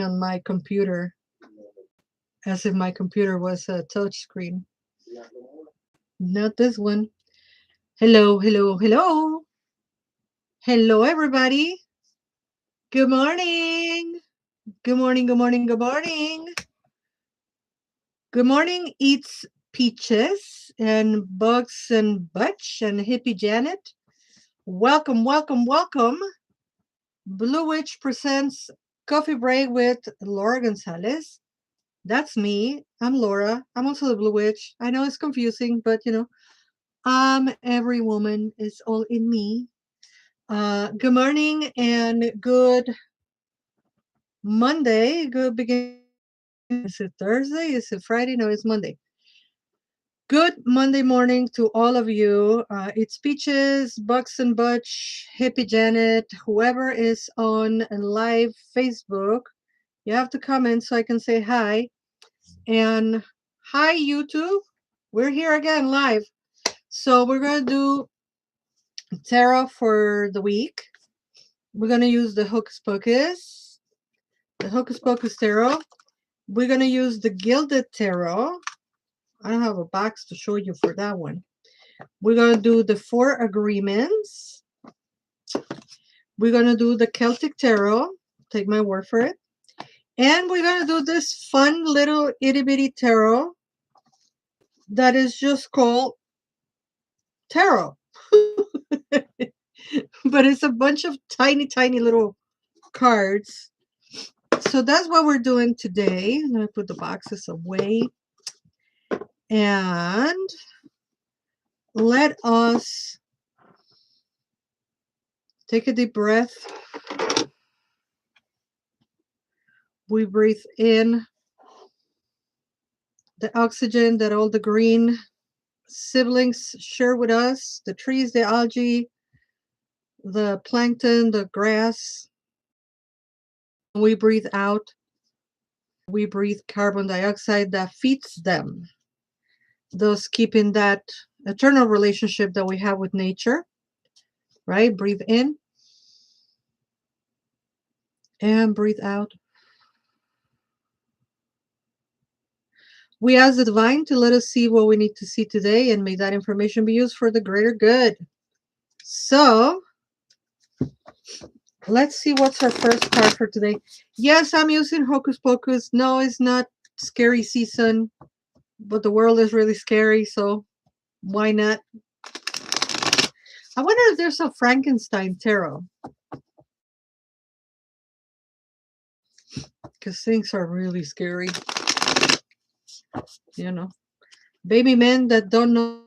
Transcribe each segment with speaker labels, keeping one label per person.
Speaker 1: screen on my computer, as if my computer was a touch screen. Not this one. Hello, hello, hello. Hello, everybody. Good morning. Good morning, good morning, good morning. Good morning, Eats Peaches and Bugs and Butch and Hippie Janet. Welcome, welcome, welcome. Blue Witch presents Coffee Break with Laura González. That's me. I'm Laura. I'm also the Blue Witch. I know it's confusing, but every woman is all in me. Good morning and good Monday. Good beginning. Is it Thursday? Is it Friday? No, it's Monday. Good Monday morning to all of you. It's Peaches, Bucks and Butch, Hippie Janet, whoever is on live Facebook. You have to comment so I can say hi. And hi, YouTube. We're here again live. So we're going to do tarot for the week. We're going to use the Hocus Pocus. The Hocus Pocus tarot. We're going to use the Gilded Tarot. I don't have a box to show you for that one. We're going to do the 4 Agreements. We're going to do the Celtic Tarot. Take my word for it. And we're going to do this fun little itty bitty tarot that is just called tarot. But it's a bunch of tiny, tiny little cards. So that's what we're doing today. I'm going to put the boxes away. And let us take a deep breath. We breathe in the oxygen that all the green siblings share with us, the trees, the algae, the plankton, the grass. We breathe out. We breathe carbon dioxide that feeds them, thus keeping that eternal relationship that we have with nature, right? Breathe in and breathe out. We ask the divine to let us see what we need to see today, and may that information be used for the greater good. So let's see what's our first card for today. Yes, I'm using Hocus Pocus. No, it's not scary season, but the world is really scary, so why not? I wonder if there's a Frankenstein tarot, because things are really scary. You know, baby men that don't know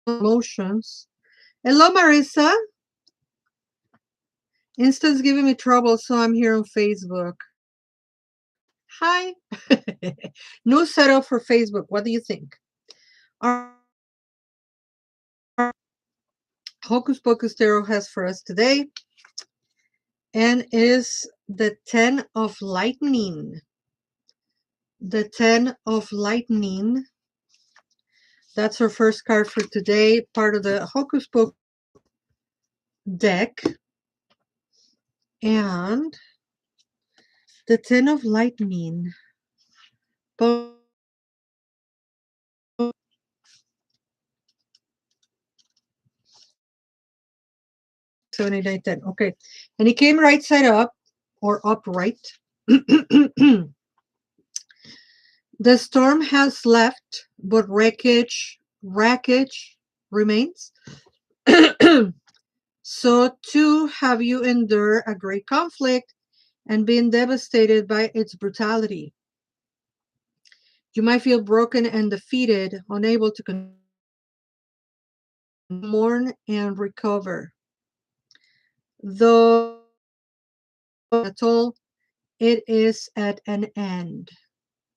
Speaker 1: emotions. Hello, Marissa. Instant's giving me trouble, so I'm here on Facebook. Hi. New setup for Facebook. What do you think? Our Hocus Pocus Tarot has for us today and is the 10 of Lightning. The 10 of Lightning. That's our first card for today, part of the Hocus Pocus deck. And the 10 of Lightning. 7, 8, 9, 10. Okay. And it came right side up or upright. The storm has left, but wreckage remains. So too have you endured a great conflict and been devastated by its brutality. You might feel broken and defeated, unable to mourn and recover. Though at all, it is at an end.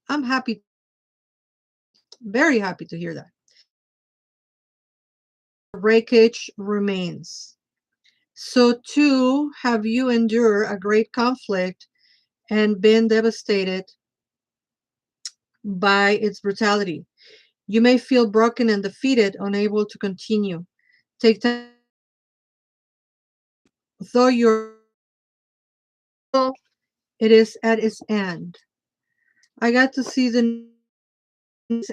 Speaker 1: I'm happy, very happy to hear that. Breakage remains. So too have you endured a great conflict and been devastated by its brutality. You may feel broken and defeated, unable to continue. Take time. Though your it is at its end. I got to see the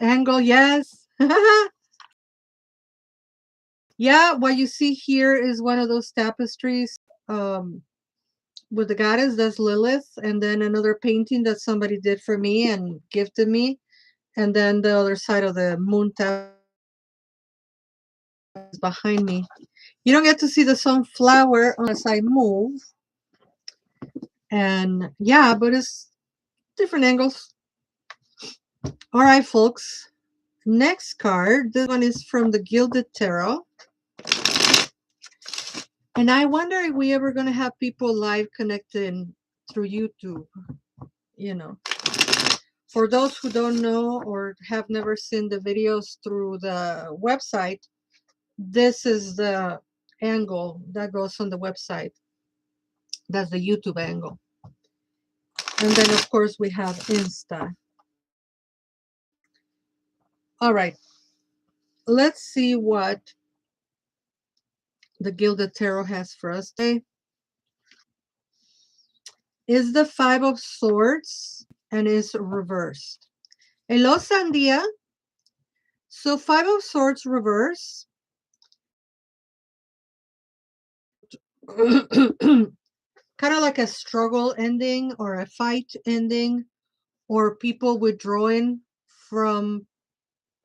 Speaker 1: angle, yes. Yeah, what you see here is one of those tapestries with the goddess, that's Lilith, and then another painting that somebody did for me and gifted me, and then the other side of the moon tapestry is behind me. You don't get to see the sunflower unless I move, and yeah, but it's different angles. All right, folks. Next card. This one is from the Gilded Tarot. And I wonder if we ever going to have people live connecting through YouTube. You know, for those who don't know or have never seen the videos through the website, this is the angle that goes on the website. That's the YouTube angle. And then, of course, we have Insta. All right. Let's see what the Gilded Tarot has for us today. Is the Five of Swords and is reversed. Hello, Sandia. So Five of Swords reverse. Kind of like a struggle ending or a fight ending, or people withdrawing from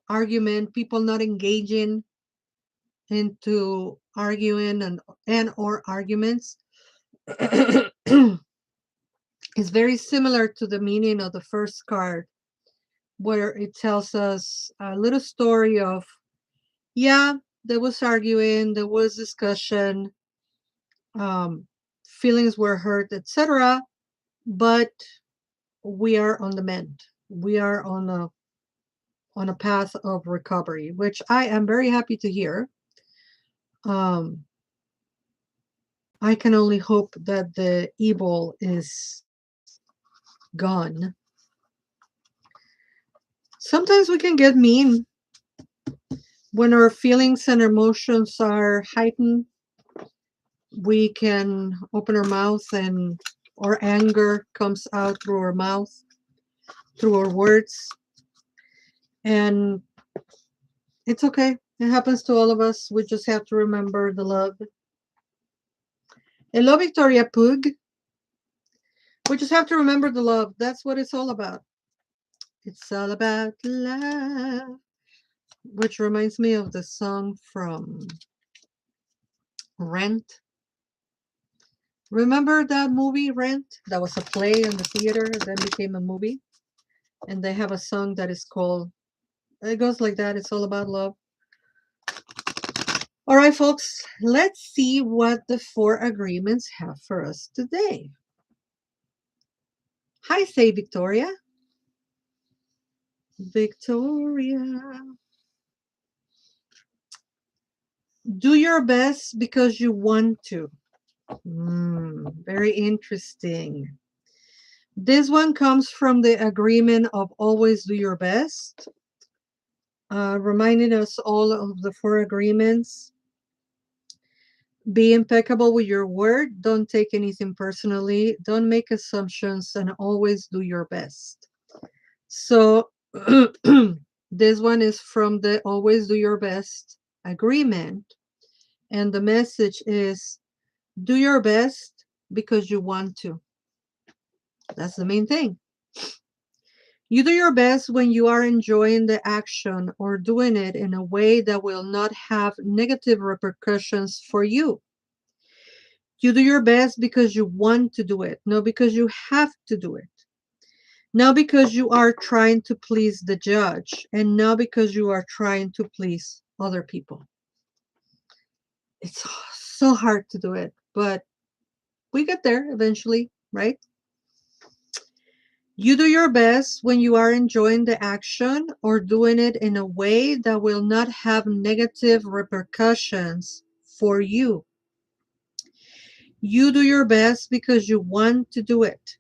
Speaker 1: argument, people not engaging into arguing and or arguments. It's very similar to the meaning of the first card, where it tells us a little story of, yeah, there was arguing, there was discussion, feelings were hurt, etc. But we are on the mend. We are on a path of recovery, which I am very happy to hear. I can only hope that the evil is gone. Sometimes we can get mean when our feelings and emotions are heightened. We can open our mouth and our anger comes out through our mouth, through our words. And it's okay. It happens to all of us. We just have to remember the love. Hello, Victoria Pug. We just have to remember the love. That's what it's all about. It's all about love. Which reminds me of the song from Rent. Remember that movie, Rent? That was a play in the theater, then became a movie. And they have a song that is called, it goes like that. It's all about love. All right, folks, let's see what the 4 agreements have for us today. Hi, say Victoria. Victoria. Do your best because you want to. Very interesting. This one comes from the agreement of always do your best, reminding us all of the 4 agreements. Be impeccable with your word. Don't take anything personally. Don't make assumptions and always do your best. So this one is from the always do your best agreement. And the message is do your best because you want to. That's the main thing. You do your best when you are enjoying the action or doing it in a way that will not have negative repercussions for you. You do your best because you want to do it, not because you have to do it. Not because you are trying to please the judge, and not because you are trying to please other people. It's so hard to do it, but we get there eventually, right? You do your best when you are enjoying the action or doing it in a way that will not have negative repercussions for you. You do your best because you want to do it,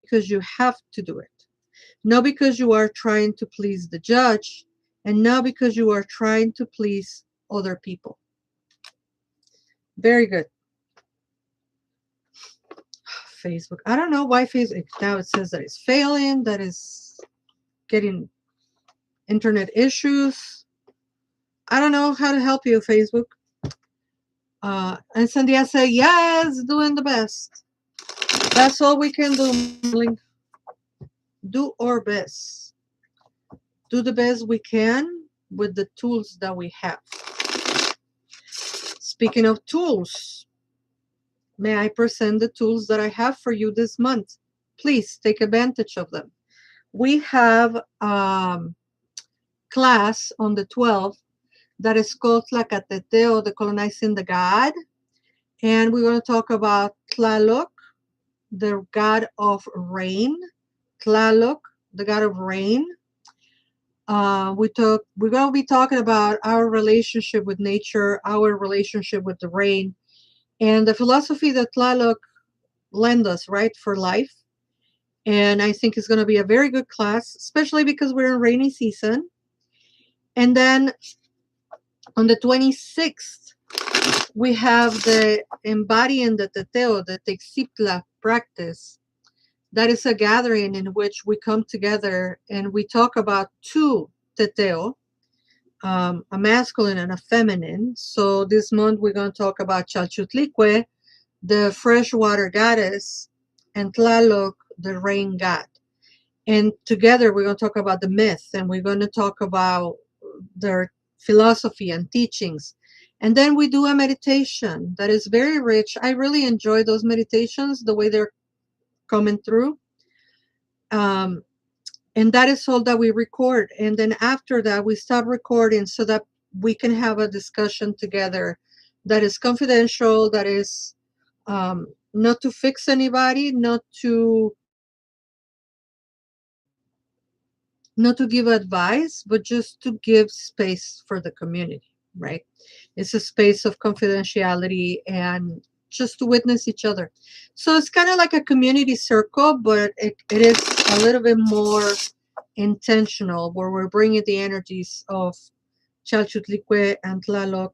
Speaker 1: because you have to do it. Not because you are trying to please the judge, and not because you are trying to please other people. Very good. Facebook. I don't know why Facebook now it says that it's failing, that is getting internet issues. I don't know how to help you, Facebook. And Sandia said, yes, doing the best. That's all we can do, darling. Do our best. Do the best we can with the tools that we have. Speaking of tools, may I present the tools that I have for you this month? Please take advantage of them. We have class on the 12th that is called Teteoh, the colonizing the God. And we're going to talk about Tlaloc, the god of rain. Tlaloc, the god of rain. We're going to be talking about our relationship with nature, our relationship with the rain, and the philosophy that Tlaloc lend us, right, for life. And I think it's going to be a very good class, especially because we're in rainy season. And then on the 26th, we have the Embodying the Teteoh, the Teteoh practice. That is a gathering in which we come together and we talk about two Teteoh, a masculine and a feminine. So this month we're going to talk about Chalchiuhtlicue, the freshwater goddess, and Tlaloc, the rain god. And together we're going to talk about the myth, and we're going to talk about their philosophy and teachings. And then we do a meditation that is very rich. I really enjoy those meditations, the way they're coming through. And that is all that we record. And then after that, we stop recording so that we can have a discussion together that is confidential, that is not to fix anybody, not to give advice, but just to give space for the community, right? It's a space of confidentiality and just to witness each other. So it's kind of like a community circle, but it is a little bit more intentional, where we're bringing the energies of Chalchiuhtlicue and Tlaloc.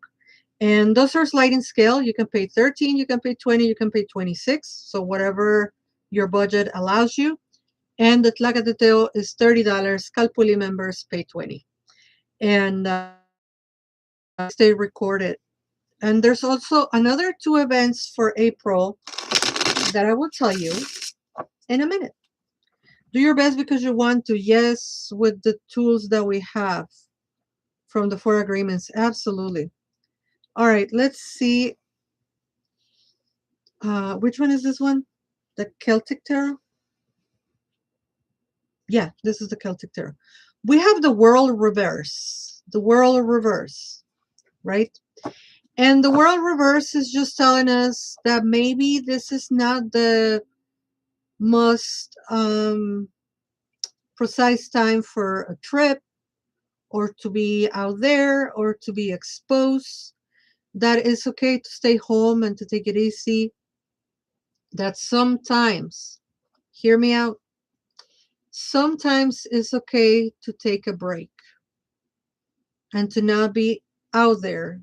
Speaker 1: And those are sliding scale. You can pay 13, you can pay 20, you can pay 26. So whatever your budget allows you. And the Teteoh is $30. Calpuli members pay 20. And stay recorded. And there's also another two events for April that I will tell you in a minute. Do your best because you want to. Yes, with the tools that we have from the 4 agreements. Absolutely. All right, let's see. Which one is this one? The Celtic Tarot? Yeah, this is the Celtic Tarot. We have the World Reverse. The World Reverse, right? And the World Reverse is just telling us that maybe this is not the most precise time for a trip, or to be out there, or to be exposed. That it's okay to stay home and to take it easy. That sometimes, hear me out, sometimes it's okay to take a break and to not be out there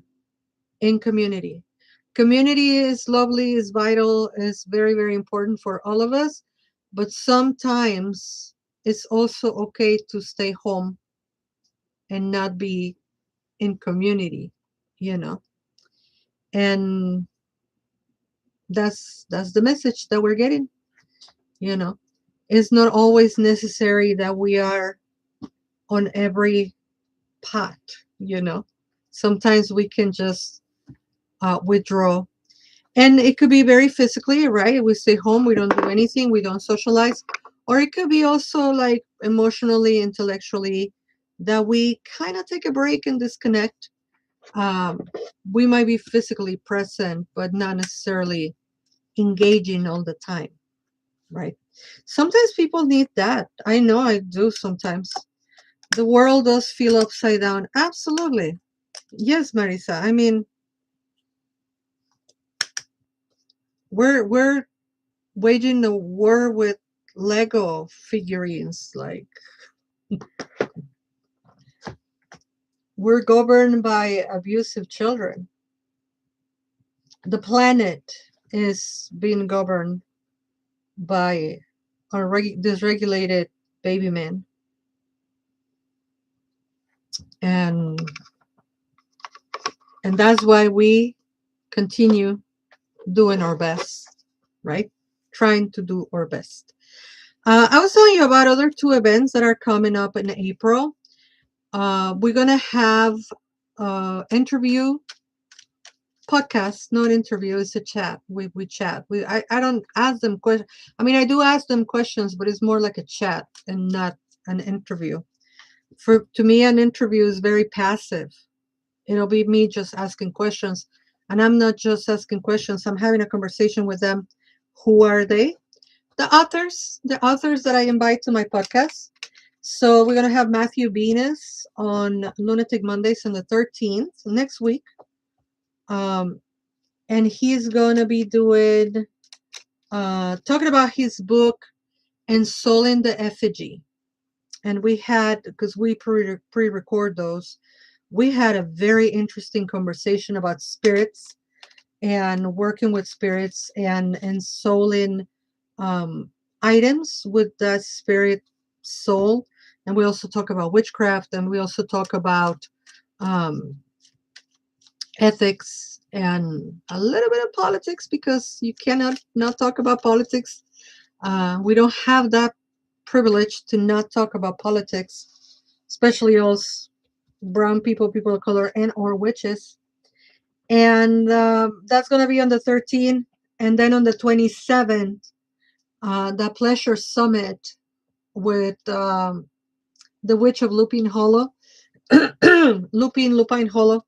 Speaker 1: in community. Community is lovely, is vital, is very, very important for all of us. But sometimes it's also okay to stay home and not be in community, you know. And that's the message that we're getting, you know. It's not always necessary that we are on every pot, you know. Sometimes we can just withdraw. And it could be very physically, right? We stay home, we don't do anything, we don't socialize. Or it could be also like emotionally, intellectually, that we kind of take a break and disconnect. We might be physically present, but not necessarily engaging all the time, right? Sometimes people need that. I know I do sometimes. The world does feel upside down. Absolutely. Yes, Marisa. I mean, we're waging a war with Lego figurines. Like, we're governed by abusive children. The planet is being governed by our dysregulated baby men. And that's why we continue doing our best, right? Trying to do our best. I was telling you about other two events that are coming up in April. We're going to have interview podcast, not interview, it's a chat. We chat. I don't ask them questions. I mean, I do ask them questions, but it's more like a chat and not an interview. To me, an interview is very passive. It'll be me just asking questions. And I'm not just asking questions, I'm having a conversation with them. Who are they? The authors that I invite to my podcast. So we're going to have Matthew Venus on Lunatic Mondays on the 13th, next week. And he's going to be doing, talking about his book, Ensouling the Effigy. And we had, because we pre-record those, we had a very interesting conversation about spirits and working with spirits and ensouling items with that spirit soul. And we also talk about witchcraft, and we also talk about ethics and a little bit of politics, because you cannot not talk about politics. We don't have that privilege to not talk about politics, especially us brown people, people of color, and or witches. And that's going to be on the 13th. And then on the 27th, the Pleasure Summit with the Witch of Lupine Hollow. Lupine Hollow.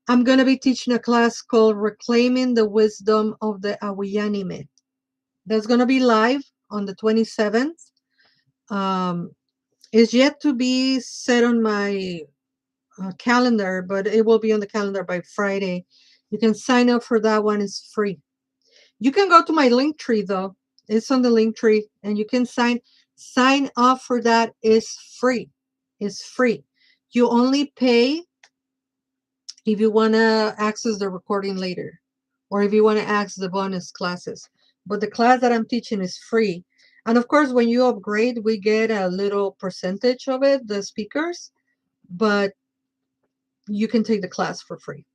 Speaker 1: I'm going to be teaching a class called Reclaiming the Wisdom of the Ahuianimeh. That's going to be live on the 27th. It's yet to be set on my calendar, but it will be on the calendar by Friday. You can sign up for that one. It's free. You can go to my link tree, though. It's on the link tree, and you can sign up for that. It's free. It's free. You only pay if you want to access the recording later, or if you want to access the bonus classes. But the class that I'm teaching is free. And of course, when you upgrade, we get a little percentage of it, the speakers, but you can take the class for free,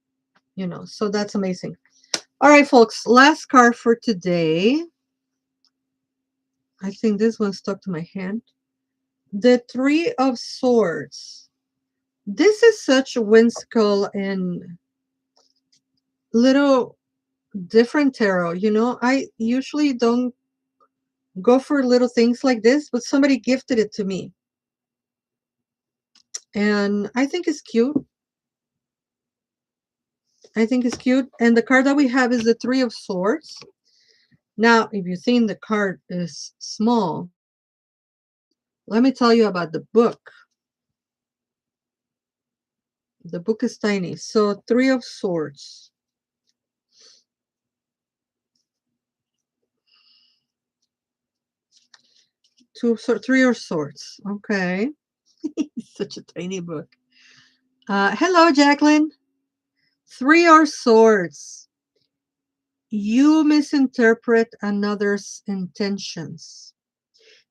Speaker 1: so that's amazing. All right, folks, last card for today. I think this one stuck to my hand. The Three of Swords. This is such a whimsical and little different tarot. I usually don't go for little things like this, but somebody gifted it to me. And I think it's cute. And the card that we have is the Three of Swords. Now, if you think the card is small, let me tell you about the book. The book is tiny. So, Three of Swords. Three of Swords. Okay. Such a tiny book. Hello, Jacqueline. Three of Swords. You misinterpret another's intentions.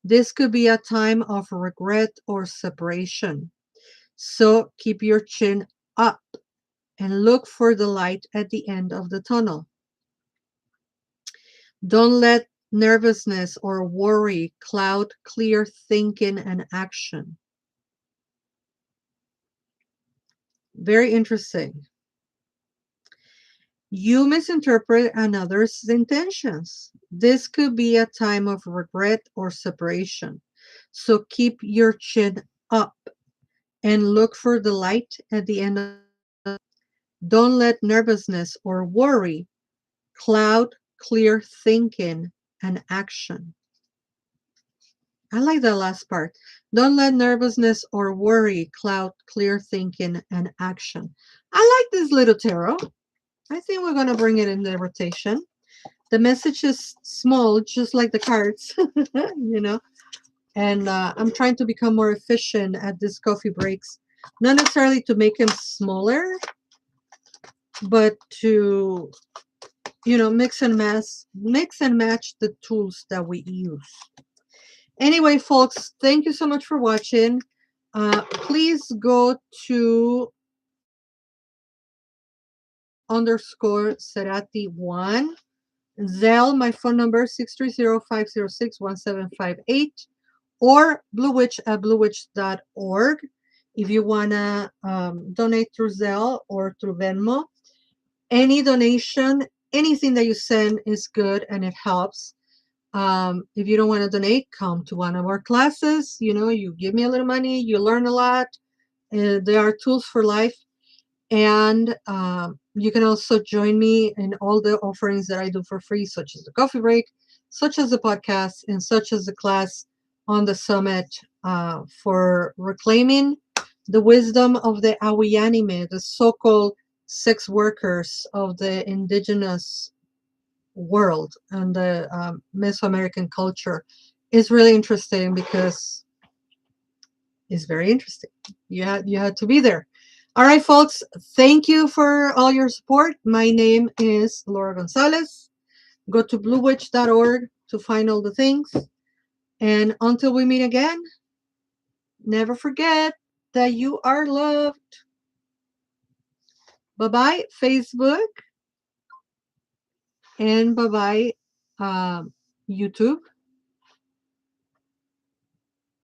Speaker 1: This could be a time of regret or separation. So keep your chin up and look for the light at the end of the tunnel. Don't let nervousness or worry cloud clear thinking and action. Very interesting. You misinterpret another's intentions. This could be a time of regret or separation. So keep your chin up and look for the light at the end of the. Don't let nervousness or worry cloud clear thinking and action. I like the last part. Don't let nervousness or worry cloud clear thinking and action. I like this little tarot. I think we're going to bring it in the rotation. The message is small, just like the cards, And I'm trying to become more efficient at these coffee breaks. Not necessarily to make them smaller, but to mix and match the tools that we use. Anyway, folks, thank you so much for watching. Please go to _Cerati1. Zelle, my phone number 630-506-1758, or bluewitch at bluewitch.org if you want to donate through Zelle or through Venmo. Any donation, anything that you send is good and it helps. If you don't want to donate, come to one of our classes. You give me a little money, you learn a lot. There are tools for life. And you can also join me in all the offerings that I do for free, such as the coffee break, such as the podcast, and such as the class on the summit for reclaiming the wisdom of the Ahuianimeh, the so-called sex workers of the indigenous world and the Mesoamerican culture. Is really interesting because it's very interesting. You had to be there. All right, folks, thank you for all your support. My name is Laura González. Go to bluewitch.org to find all the things. And until we meet again, never forget that you are loved. Bye-bye, Facebook. And bye-bye, YouTube.